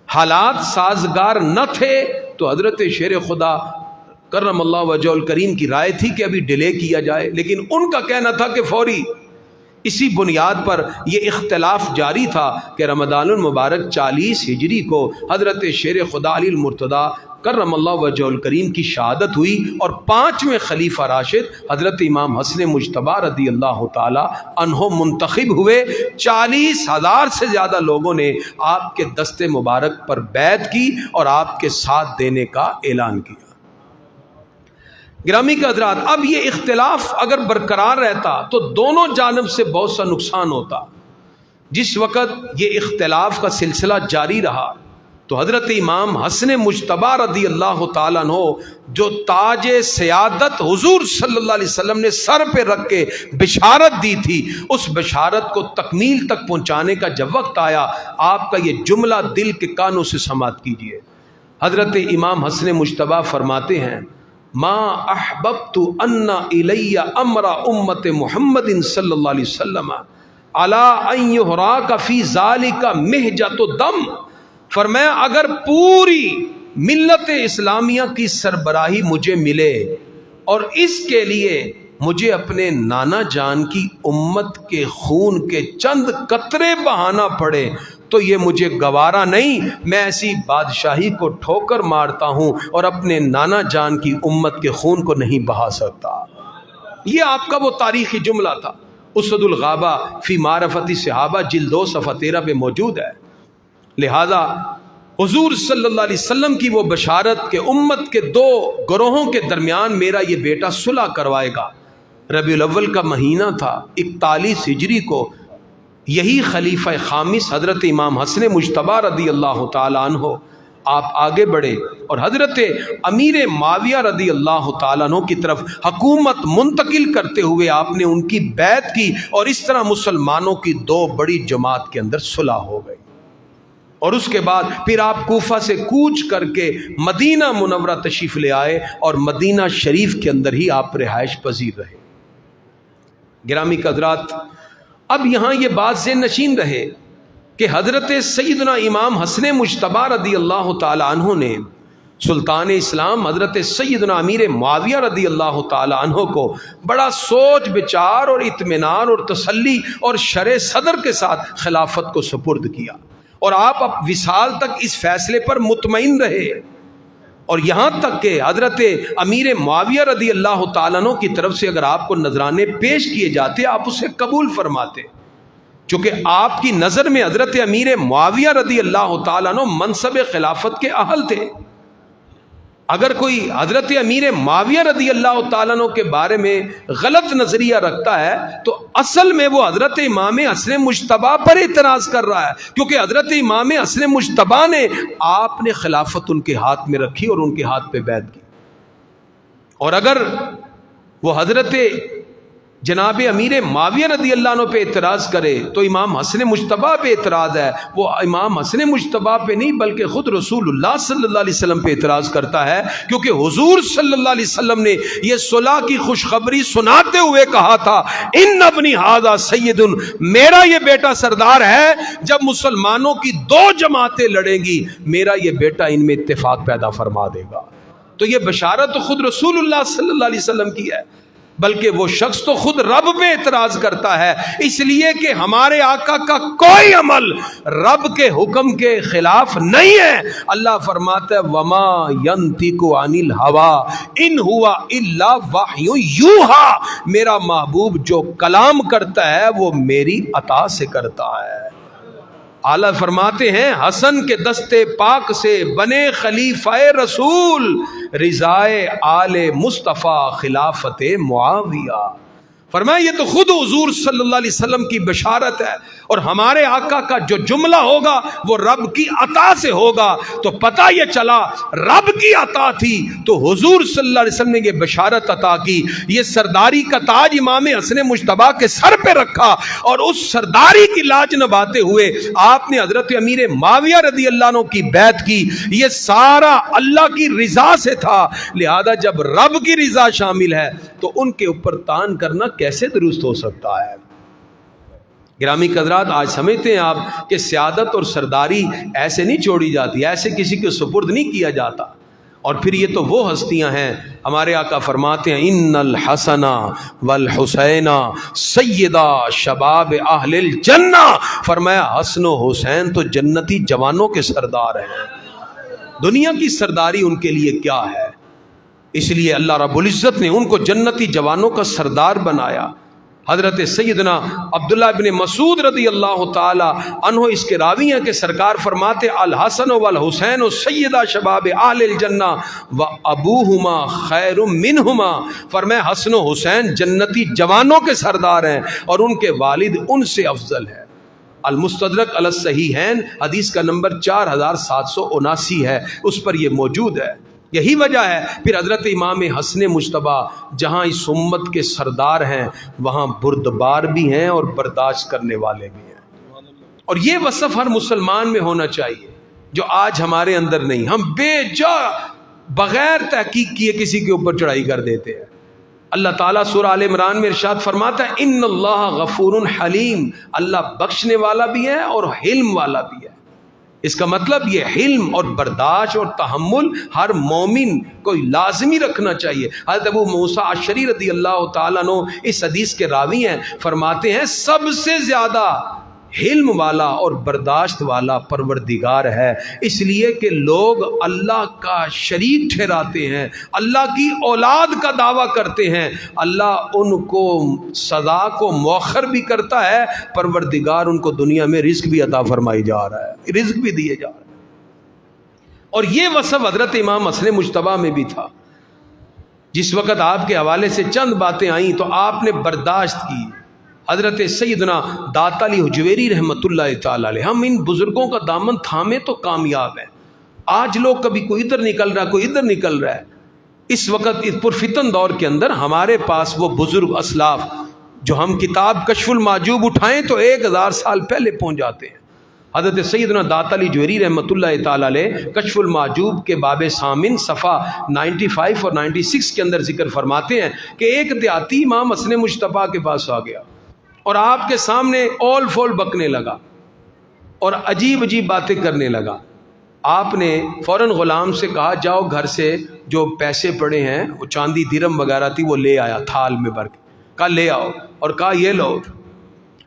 S1: حالات سازگار نہ تھے تو حضرت شیر خدا کرم اللہ وجہ الکریم کی رائے تھی کہ ابھی ڈیلے کیا جائے، لیکن ان کا کہنا تھا کہ فوری۔ اسی بنیاد پر یہ اختلاف جاری تھا کہ رمضان المبارک 40 ہجری کو حضرت شیر خدا علی المرتضی کرم اللہ وجہ الکریم کی شہادت ہوئی، اور 5ویں خلیفہ راشد حضرت امام حسن مجتبیٰ رضی اللہ تعالی عنہ منتخب ہوئے۔ 40,000 سے زیادہ لوگوں نے آپ کے دست مبارک پر بیعت کی اور آپ کے ساتھ دینے کا اعلان کیا۔ گرامی کا حضرات، اب یہ اختلاف اگر برقرار رہتا تو دونوں جانب سے بہت سا نقصان ہوتا۔ جس وقت یہ اختلاف کا سلسلہ جاری رہا تو حضرت امام حسن مجتبیٰ رضی اللہ تعالیٰ عنہ جو تاج سیادت حضور صلی اللہ علیہ وسلم نے سر پہ رکھ کے بشارت دی تھی، اس بشارت کو تکمیل تک پہنچانے کا جب وقت آیا، آپ کا یہ جملہ دل کے کانوں سے سماعت کیجیے۔ حضرت امام حسن مجتبی فرماتے ہیں ما احببت ان الی امر امت محمد صلی اللہ علیہ وسلم علی ان یحراک فی ذالک مہجۃ الدم. فرمایا اگر پوری ملت اسلامیہ کی سربراہی مجھے ملے اور اس کے لیے مجھے اپنے نانا جان کی امت کے خون کے چند قطرے بہانا پڑے تو یہ مجھے گوارا نہیں. میں ایسی بادشاہی کو ٹھوکر مارتا ہوں اور اپنے نانا جان کی امت کے خون کو نہیں بہا سکتا. یہ آپ کا وہ تاریخی جملہ تھا. اسد الغابہ فی معرفت صحابہ جلد 2 صفحہ 13 پہ موجود ہے. لہذا حضور صلی اللہ علیہ وسلم کی وہ بشارت کہ امت کے 2 گروہوں کے درمیان میرا یہ بیٹا صلح کروائے گا. ربیع الاول کا مہینہ تھا 41 ہجری کو. یہی خلیفہ خامس حضرت امام حسن مجتبی رضی اللہ تعالیٰ عنہ آپ آگے بڑھے اور حضرت امیر معاویہ رضی اللہ تعالیٰ عنہ کی طرف حکومت منتقل کرتے ہوئے آپ نے ان کی بیعت کی اور اس طرح مسلمانوں کی 2 بڑی جماعت کے اندر صلح ہو گئی. اور اس کے بعد پھر آپ کوفہ سے کوچ کر کے مدینہ منورہ تشریف لے آئے اور مدینہ شریف کے اندر ہی آپ رہائش پذیر رہے. گرامی حضرات، اب یہاں یہ بات ذہن نشین رہے کہ حضرت سیدنا امام حسن مجتبی رضی اللہ تعالی عنہ نے سلطان اسلام حضرت سیدنا امیر معاویہ رضی اللہ تعالی عنہ کو بڑا سوچ بچار اور اطمینان اور تسلی اور شرح صدر کے ساتھ خلافت کو سپرد کیا اور آپ اب وصال تک اس فیصلے پر مطمئن رہے. اور یہاں تک کہ حضرت امیر معاویہ رضی اللہ تعالیٰ عنہ کی طرف سے اگر آپ کو نذرانے پیش کیے جاتے آپ اسے قبول فرماتے، چونکہ آپ کی نظر میں حضرت امیر معاویہ رضی اللہ تعالیٰ عنہ منصب خلافت کے اہل تھے. اگر کوئی حضرت امیر معاویہ رضی اللہ تعالیٰ عنہ کے بارے میں غلط نظریہ رکھتا ہے تو اصل میں وہ حضرت امام حسن مجتبی پر اعتراض کر رہا ہے، کیونکہ حضرت امام حسن مجتبی نے آپ نے خلافت ان کے ہاتھ میں رکھی اور ان کے ہاتھ پہ بیعت کی. اور اگر وہ حضرت جناب امیر معاویہ رضی اللہ عنہ پہ اعتراض کرے تو امام حسن مجتبی پہ اعتراض ہے. وہ امام حسن مجتبی پہ نہیں بلکہ خود رسول اللہ صلی اللہ علیہ وسلم پہ اعتراض کرتا ہے، کیونکہ حضور صلی اللہ علیہ وسلم نے یہ صلح کی خوشخبری سناتے ہوئے کہا تھا ان ابنی ھذا سید، میرا یہ بیٹا سردار ہے. جب مسلمانوں کی 2 جماعتیں لڑیں گی میرا یہ بیٹا ان میں اتفاق پیدا فرما دے گا. تو یہ بشارت تو خود رسول اللہ صلی اللہ علیہ وسلم کی ہے، بلکہ وہ شخص تو خود رب پہ اعتراض کرتا ہے، اس لیے کہ ہمارے آقا کا کوئی عمل رب کے حکم کے خلاف نہیں ہے. اللہ فرماتا ہے وما ينطق عن الهوى ان هو الا وحی یوحى، میرا محبوب جو کلام کرتا ہے وہ میری عطا سے کرتا ہے. اعلیٰ فرماتے ہیں حسن کے دستے پاک سے بنے خلیفہ رسول، رضائے آل مصطفیٰ خلافت معاویہ. فرمایا یہ تو خود حضور صلی اللہ علیہ وسلم کی بشارت ہے اور ہمارے آقا کا جو جملہ ہوگا وہ رب کی عطا سے ہوگا. تو پتہ یہ چلا رب کی عطا تھی تو حضور صلی اللہ علیہ وسلم نے یہ بشارت عطا کی. یہ سرداری کا تاج امام حسن مجتبی کے سر پہ رکھا اور اس سرداری کی لاج نبھاتے ہوئے آپ نے حضرت امیر معاویہ رضی اللہ عنہ کی بیعت کی. یہ سارا اللہ کی رضا سے تھا. لہذا جب رب کی رضا شامل ہے تو ان کے اوپر تان کرنا کیسے درست ہو سکتا ہے. گرامی حضرات، آج سمجھتے ہیں آپ کہ سیادت اور سرداری ایسے نہیں چھوڑی جاتی، ایسے کسی کے سپرد نہیں کیا جاتا. اور پھر یہ تو وہ ہستیاں ہیں، ہمارے آقا فرماتے ہیں ان الحسن والحسین سیدا شباب اہل الجنہ. فرمایا حسن و حسین تو جنتی جوانوں کے سردار ہیں. دنیا کی سرداری ان کے لیے کیا ہے؟ اس لیے اللہ رب العزت نے ان کو جنتی جوانوں کا سردار بنایا. حضرت سیدنا عبداللہ بن مسعود رضی اللہ تعالی عنہ اس کے راوی ہیں کہ سرکار فرماتے الحسن والحسین سیدہ شباب اہل الجنہ و ابوہما خیر منہما. فرمایا حسن و حسین جنتی جوانوں کے سردار ہیں اور ان کے والد ان سے افضل ہے. المستدرک علی الصحیحین حدیث کا نمبر 4779 ہے، اس پر یہ موجود ہے. یہی وجہ ہے پھر حضرت امام حسن مجتبی جہاں اس امت کے سردار ہیں وہاں بردبار بھی ہیں اور برداشت کرنے والے بھی ہیں. اور یہ وصف ہر مسلمان میں ہونا چاہیے جو آج ہمارے اندر نہیں. ہم بے جا بغیر تحقیق کیے کسی کے اوپر چڑھائی کر دیتے ہیں. اللہ تعالیٰ سورہ آل عمران میں ارشاد فرماتا ہے ان اللہ غفور حلیم، اللہ بخشنے والا بھی ہے اور حلم والا بھی ہے. اس کا مطلب یہ حلم اور برداشت اور تحمل ہر مومن کو لازمی رکھنا چاہیے. حضرت ابو موسیٰ اشعری رضی اللہ تعالیٰ عنہ اس حدیث کے راوی ہیں، فرماتے ہیں سب سے زیادہ حلم والا اور برداشت والا پروردگار ہے، اس لیے کہ لوگ اللہ کا شریک ٹھہراتے ہیں، اللہ کی اولاد کا دعویٰ کرتے ہیں. اللہ ان کو سزا کو مؤخر بھی کرتا ہے، پروردگار ان کو دنیا میں رزق بھی عطا فرمائی جا رہا ہے، رزق بھی دیے جا رہا ہے. اور یہ وصف حضرت امام حسن مجتبیٰ میں بھی تھا. جس وقت آپ کے حوالے سے چند باتیں آئیں تو آپ نے برداشت کی. حضرت سیدنا داتا علی حجویری رحمۃ اللہ تعالی علیہ، ہم ان بزرگوں کا دامن تھامے تو کامیاب ہیں. آج لوگ کبھی کوئی ادھر نکل رہا ہے، کوئی ادھر نکل رہا ہے. اس وقت اس پرفتن دور کے اندر ہمارے پاس وہ بزرگ اسلاف جو ہم کتاب کشف المعجوب اٹھائیں تو 1000 سال پہلے پہنچ جاتے ہیں. حضرت سیدنا داتا علی حجویری رحمۃ اللہ تعالی علیہ کشف المعجوب کے باب ثامن صفحہ 95 اور 96 کے اندر ذکر فرماتے ہیں کہ ایک دیہاتی امام حسن مجتبیٰ کے پاس آ گیا اور آپ کے سامنے اول فول بکنے لگا اور عجیب عجیب باتیں کرنے لگا. آپ نے فوراً غلام سے کہا جاؤ گھر سے جو پیسے پڑے ہیں، وہ چاندی درم وغیرہ تھی، وہ لے آیا تھال میں بھر کے. کہا لے آؤ، اور کہا یہ لو.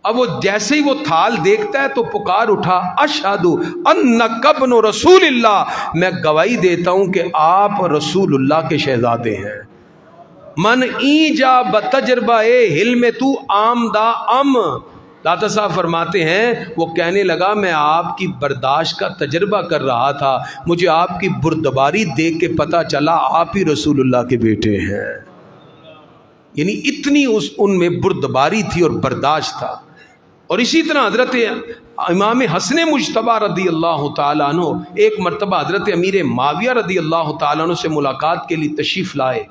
S1: اب وہ جیسے ہی وہ تھال دیکھتا ہے تو پکار اٹھا اشہد انک ابن رسول اللہ، میں گواہی دیتا ہوں کہ آپ رسول اللہ کے شہزادے ہیں. من ایجا بتجربہ حلم تو آمدہ ام، داتا صاحب فرماتے ہیں وہ کہنے لگا میں آپ کی برداشت کا تجربہ کر رہا تھا، مجھے آپ کی بردباری دیکھ کے پتہ چلا آپ ہی رسول اللہ کے بیٹے ہیں. یعنی اتنی ان میں بردباری تھی اور برداشت تھا. اور اسی طرح حضرت امام حسن مجتبیٰ رضی اللہ تعالیٰ عنہ ایک مرتبہ حضرت امیر معاویہ رضی اللہ تعالیٰ عنہ سے ملاقات کے لیے تشریف لائے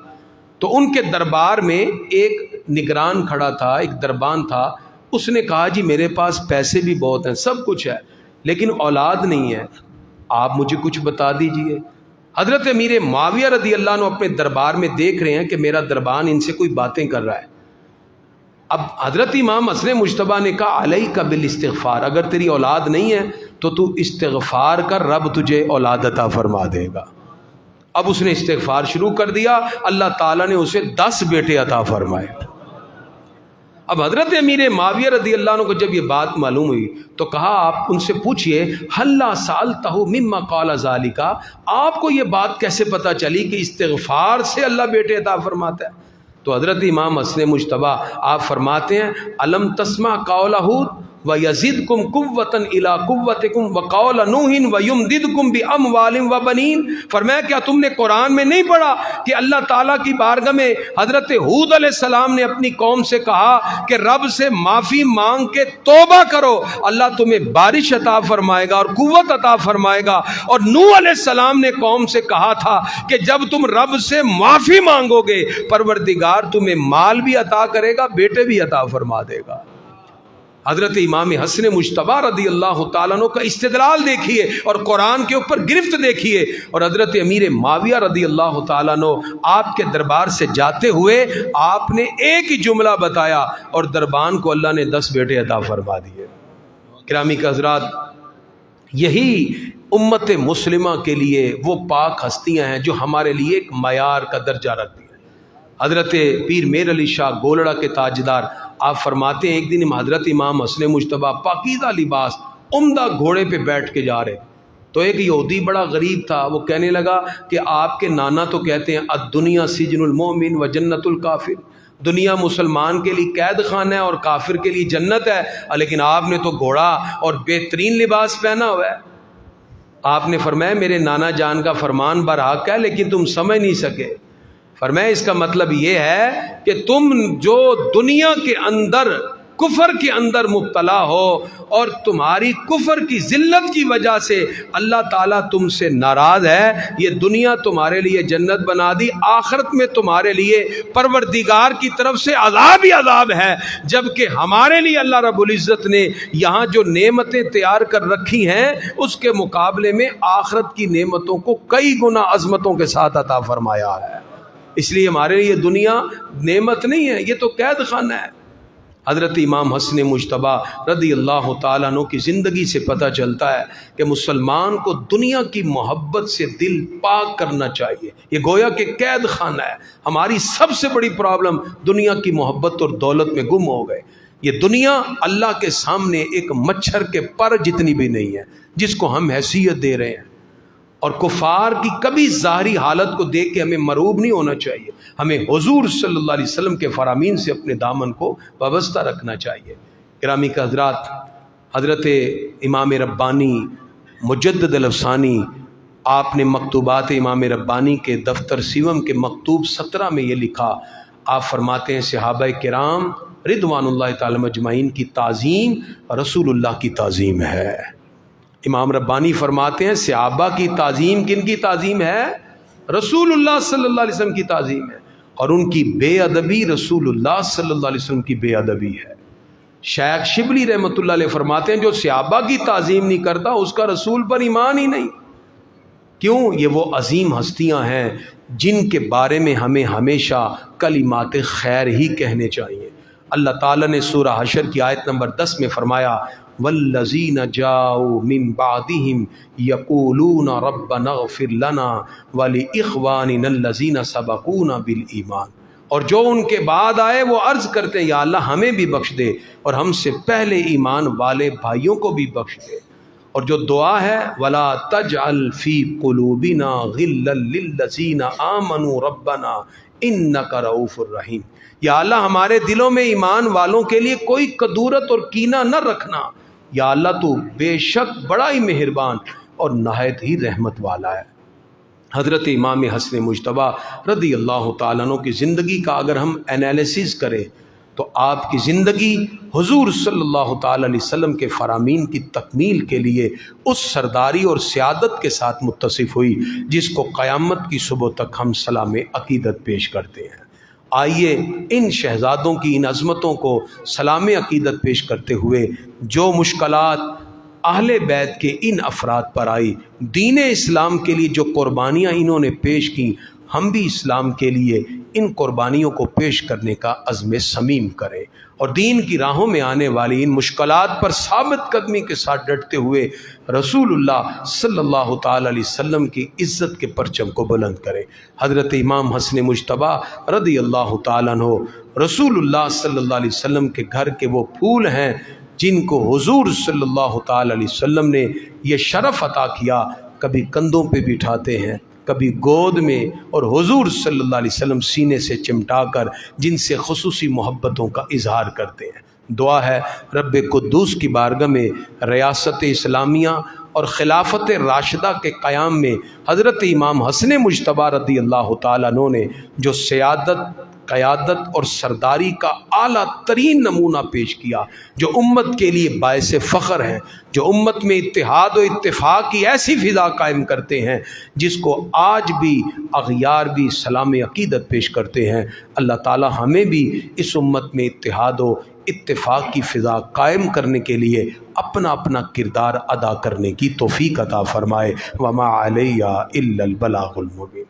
S1: تو ان کے دربار میں ایک نگران کھڑا تھا، ایک دربان تھا. اس نے کہا جی میرے پاس پیسے بھی بہت ہیں، سب کچھ ہے، لیکن اولاد نہیں ہے، آپ مجھے کچھ بتا دیجئے. حضرت امیر معاویہ رضی اللہ عنہ اپنے دربار میں دیکھ رہے ہیں کہ میرا دربان ان سے کوئی باتیں کر رہا ہے. اب حضرت امام حسن مجتبیٰ نے کہا علیک بالاستغفار، اگر تیری اولاد نہیں ہے تو استغفار کر، رب تجھے اولاد عطا فرما دے گا. اب اس نے استغفار شروع کر دیا، اللہ تعالیٰ نے اسے 10 بیٹے عطا فرمائے. اب حضرت امیر معاویہ رضی اللہ عنہ کو جب یہ بات معلوم ہوئی تو کہا آپ ان سے پوچھئے حلا سالتہ مما قال ذالک، آپ کو یہ بات کیسے پتہ چلی کہ استغفار سے اللہ بیٹے عطا فرماتا ہے؟ تو حضرت امام حسن مجتبیٰ آپ فرماتے ہیں الم تسمع قولہ وَيَزِدْكُمْ قُوَّةً إِلَىٰ قُوَّتِكُمْ وَقَوْلَ نُوحٍ وَيُمْدِدْكُمْ بِأَمْوَالٍ وَبَنِينَ. فرمایا کیا تم نے قرآن میں نہیں پڑھا کہ اللہ تعالیٰ کی بارگاہ میں حضرت ہود علیہ السلام نے اپنی قوم سے کہا کہ رب سے معافی مانگ کے توبہ کرو، اللہ تمہیں بارش عطا فرمائے گا اور قوت عطا فرمائے گا. اور نوح علیہ السلام نے قوم سے کہا تھا کہ جب تم رب سے معافی مانگو گے پروردگار تمہیں مال بھی عطا کرے گا، بیٹے بھی عطا فرما دے گا. حضرت امام حسن مجتبیٰ رضی اللہ تعالیٰ عنہ کا استدلال دیکھیے اور قرآن کے اوپر گرفت دیکھیے. اور حضرت امیر معاویہ رضی اللہ تعالیٰ عنہ آپ کے دربار سے جاتے ہوئے آپ نے ایک ہی جملہ بتایا اور دربان کو اللہ نے 10 بیٹے عطا فرما دیے. گرامی کے حضرات، یہی امت مسلمہ کے لیے وہ پاک ہستیاں ہیں جو ہمارے لیے ایک معیار کا درجہ رکھتی ہیں. حضرت پیر میر علی شاہ گولڑا کے تاجدار آپ فرماتے ہیں ایک دن حضرت امام حسن مجتبیٰ پاکیزہ لباس عمدہ گھوڑے پہ بیٹھ کے جا رہے تو ایک یہودی بڑا غریب تھا، وہ کہنے لگا کہ آپ کے نانا تو کہتے ہیں الدنیا سجن المومن و جنت الکافر، دنیا مسلمان کے لیے قید خانہ ہے اور کافر کے لیے جنت ہے، لیکن آپ نے تو گھوڑا اور بہترین لباس پہنا ہوا ہے. آپ نے فرمایا میرے نانا جان کا فرمان برحق ہے لیکن تم سمجھ نہیں سکے. فرمایا اس کا مطلب یہ ہے کہ تم جو دنیا کے اندر کفر کے اندر مبتلا ہو اور تمہاری کفر کی ذلت کی وجہ سے اللہ تعالیٰ تم سے ناراض ہے، یہ دنیا تمہارے لیے جنت بنا دی، آخرت میں تمہارے لیے پروردگار کی طرف سے عذاب ہی عذاب ہے، جبکہ ہمارے لیے اللہ رب العزت نے یہاں جو نعمتیں تیار کر رکھی ہیں اس کے مقابلے میں آخرت کی نعمتوں کو کئی گنا عظمتوں کے ساتھ عطا فرمایا ہے۔ اس لیے ہمارے لیے دنیا نعمت نہیں ہے، یہ تو قید خانہ ہے۔ حضرت امام حسن مجتبیٰ رضی اللہ تعالیٰ عنہ کی زندگی سے پتہ چلتا ہے کہ مسلمان کو دنیا کی محبت سے دل پاک کرنا چاہیے، یہ گویا کہ قید خانہ ہے۔ ہماری سب سے بڑی پرابلم دنیا کی محبت اور دولت میں گم ہو گئے۔ یہ دنیا اللہ کے سامنے ایک مچھر کے پر جتنی بھی نہیں ہے جس کو ہم حیثیت دے رہے ہیں، اور کفار کی کبھی ظاہری حالت کو دیکھ کے ہمیں مرعوب نہیں ہونا چاہیے، ہمیں حضور صلی اللہ علیہ وسلم کے فرامین سے اپنے دامن کو وابستہ رکھنا چاہیے۔ گرامی کے حضرات، حضرت امام ربانی مجدد الافسانی آپ نے مکتوبات امام ربانی کے دفتر سیوم کے مکتوب 17 میں یہ لکھا، آپ فرماتے ہیں صحابہ کرام رضوان اللہ تعالی مجمعین کی تعظیم رسول اللہ کی تعظیم ہے۔ امام ربانی فرماتے ہیں صحابہ کی تعظیم کن کی تعظیم ہے؟ رسول اللہ صلی اللہ علیہ وسلم کی تعظیم ہے، اور ان کی بے ادبی رسول اللہ صلی اللہ علیہ وسلم کی بے ادبی ہے۔ شیخ شبلی رحمۃ اللہ علیہ فرماتے ہیں جو صحابہ کی تعظیم نہیں کرتا اس کا رسول پر ایمان ہی نہیں۔ کیوں؟ یہ وہ عظیم ہستیاں ہیں جن کے بارے میں ہمیں ہمیشہ کلمات خیر ہی کہنے چاہیے۔ اللہ تعالیٰ نے سورہ حشر کی آیت نمبر 10 میں فرمایا والذین جاؤوا من بعدہم یقولون ربنا اغفر لنا ولاخواننا الذین سبقونا بالایمان، اور جو ان کے بعد آئے وہ عرض کرتے ہیں یا اللہ ہمیں بھی بخش دے اور ہم سے پہلے ایمان والے بھائیوں کو بھی بخش دے۔ اور جو دعا ہے ولا تجعل فی قلوبنا غلا للذین آمنوا ربنا انک رؤوف الرحیم، یا اللہ ہمارے دلوں میں ایمان والوں کے لیے کوئی کدورت اور کینہ نہ رکھنا، یا اللہ تو بے شک بڑا ہی مہربان اور نہایت ہی رحمت والا ہے۔ حضرت امام حسن مجتبیٰ رضی اللہ تعالیٰ عنہ کی زندگی کا اگر ہم انالیسز کریں تو آپ کی زندگی حضور صلی اللہ تعالیٰ علیہ وسلم کے فرامین کی تکمیل کے لیے اس سرداری اور سیادت کے ساتھ متصف ہوئی جس کو قیامت کی صبح تک ہم سلام عقیدت پیش کرتے ہیں۔ آئیے ان شہزادوں کی ان عظمتوں کو سلام عقیدت پیش کرتے ہوئے جو مشکلات اہل بیت کے ان افراد پر آئی، دین اسلام کے لیے جو قربانیاں انہوں نے پیش کی، ہم بھی اسلام کے لیے ان قربانیوں کو پیش کرنے کا عزم صمیم کریں اور دین کی راہوں میں آنے والی ان مشکلات پر ثابت قدمی کے ساتھ ڈٹتے ہوئے رسول اللہ صلی اللہ تعالی علیہ وسلم کی عزت کے پرچم کو بلند کریں۔ حضرت امام حسن مجتبیٰ رضی اللہ تعالیٰ عنہ رسول اللہ صلی اللہ علیہ وسلم کے گھر کے وہ پھول ہیں جن کو حضور صلی اللہ تعالی علیہ وسلم نے یہ شرف عطا کیا، کبھی کندھوں پہ بٹھاتے ہیں، کبھی گود میں، اور حضور صلی اللہ علیہ وسلم سینے سے چمٹا کر جن سے خصوصی محبتوں کا اظہار کرتے ہیں۔ دعا ہے رب قدوس کی بارگاہ میں ریاست اسلامیہ اور خلافت راشدہ کے قیام میں حضرت امام حسن مجتبیٰ رضی اللہ تعالیٰ عنہ نے جو سیادت، قیادت اور سرداری کا اعلیٰ ترین نمونہ پیش کیا، جو امت کے لیے باعث فخر ہیں، جو امت میں اتحاد و اتفاق کی ایسی فضا قائم کرتے ہیں جس کو آج بھی اغیار بھی سلام عقیدت پیش کرتے ہیں، اللہ تعالی ہمیں بھی اس امت میں اتحاد و اتفاق کی فضا قائم کرنے کے لیے اپنا اپنا کردار ادا کرنے کی توفیق عطا فرمائے۔ وما علیہ الا البلاغ المبین۔